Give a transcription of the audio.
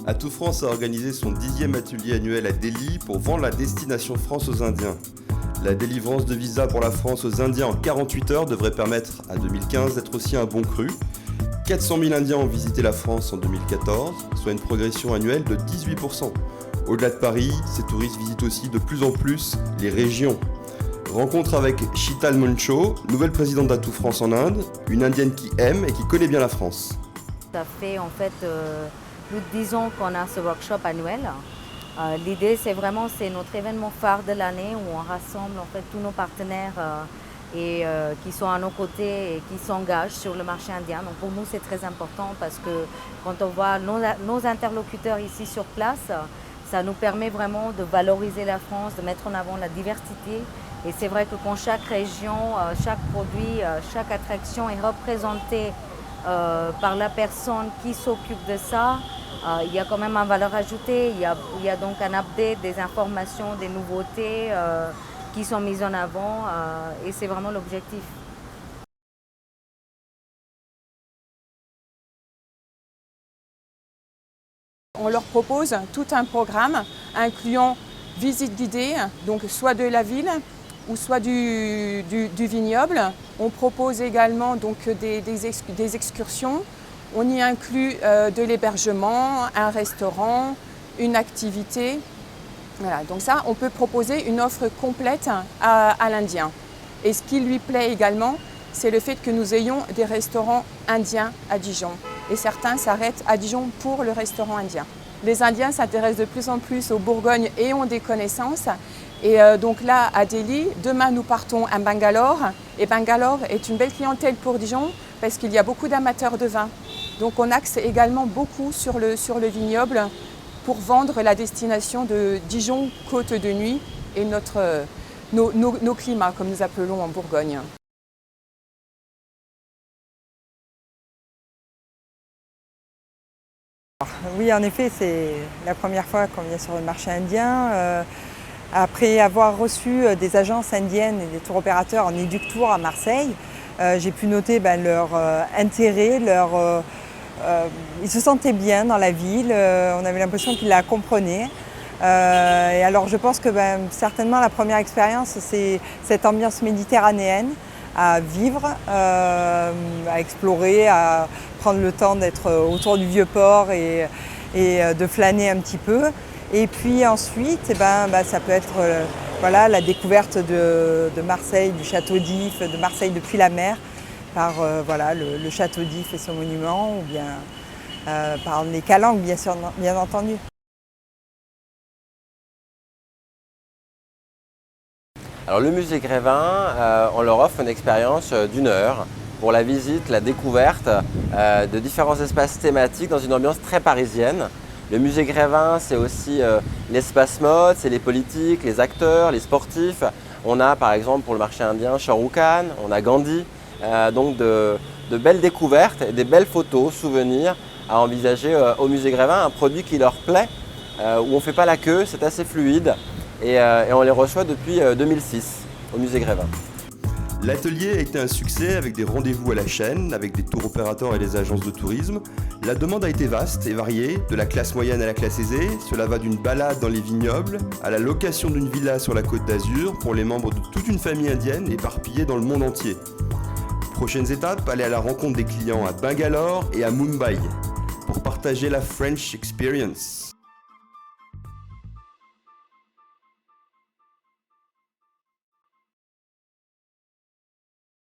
Atout France a organisé son 10e atelier annuel à Delhi pour vendre la destination France aux Indiens. La délivrance de visa pour la France aux Indiens en 48 heures devrait permettre à 2015 d'être aussi un bon cru. 400 000 Indiens ont visité la France en 2014, soit une progression annuelle de 18%. Au-delà de Paris, ces touristes visitent aussi de plus en plus les régions. Rencontre avec Sheetal Moncho, nouvelle présidente d'Atout France en Inde, une Indienne qui aime et qui connaît bien la France. Ça fait en fait plus de 10 ans qu'on a ce workshop annuel. L'idée c'est notre événement phare de l'année où on rassemble en fait tous nos partenaires qui sont à nos côtés et qui s'engagent sur le marché indien. Donc pour nous c'est très important parce que quand on voit nos interlocuteurs ici sur place, ça nous permet vraiment de valoriser la France, de mettre en avant la diversité. Et c'est vrai que quand chaque région, chaque produit, chaque attraction est représentée par la personne qui s'occupe de ça, il y a quand même une valeur ajoutée. Il y a donc un update des informations, des nouveautés qui sont mises en avant et c'est vraiment l'objectif. On leur propose tout un programme incluant visite guidée, donc soit de la ville ou soit du vignoble. On propose également donc des excursions. On y inclut de l'hébergement, un restaurant, une activité. Voilà, donc ça, on peut proposer une offre complète à l'Indien. Et ce qui lui plaît également, c'est le fait que nous ayons des restaurants indiens à Dijon. Et certains s'arrêtent à Dijon pour le restaurant indien. Les Indiens s'intéressent de plus en plus aux Bourgognes et ont des connaissances. Et donc là, à Delhi, demain nous partons à Bangalore. Et Bangalore est une belle clientèle pour Dijon parce qu'il y a beaucoup d'amateurs de vin. Donc on axe également beaucoup sur le vignoble pour vendre la destination de Dijon Côte de Nuit et nos climats, comme nous appelons en Bourgogne. Oui, en effet, c'est la première fois qu'on vient sur le marché indien. Après avoir reçu des agences indiennes et des tours opérateurs en éduc-tour à Marseille, j'ai pu noter leur intérêt, ils se sentaient bien dans la ville, on avait l'impression qu'ils la comprenaient. Et alors je pense que certainement la première expérience, c'est cette ambiance méditerranéenne à vivre, à explorer, à prendre le temps d'être autour du Vieux-Port et de flâner un petit peu. Et puis ensuite, ça peut être la découverte de Marseille, du château d'If, de Marseille depuis la mer, par le château d'If et son monument, ou bien par les calanques, bien entendu. Alors le musée Grévin, on leur offre une expérience d'1 heure pour la visite, la découverte de différents espaces thématiques dans une ambiance très parisienne. Le musée Grévin, c'est aussi l'espace mode, c'est les politiques, les acteurs, les sportifs. On a par exemple pour le marché indien Shah Rukh Khan, on a Gandhi, donc de belles découvertes et des belles photos, souvenirs à envisager au musée Grévin, un produit qui leur plaît, où on ne fait pas la queue, c'est assez fluide et on les reçoit depuis 2006 au musée Grévin. L'atelier a été un succès avec des rendez-vous à la chaîne, avec des tours opérateurs et des agences de tourisme. La demande a été vaste et variée, de la classe moyenne à la classe aisée. Cela va d'une balade dans les vignobles à la location d'une villa sur la Côte d'Azur pour les membres de toute une famille indienne éparpillée dans le monde entier. Prochaines étapes, aller à la rencontre des clients à Bangalore et à Mumbai pour partager la French Experience.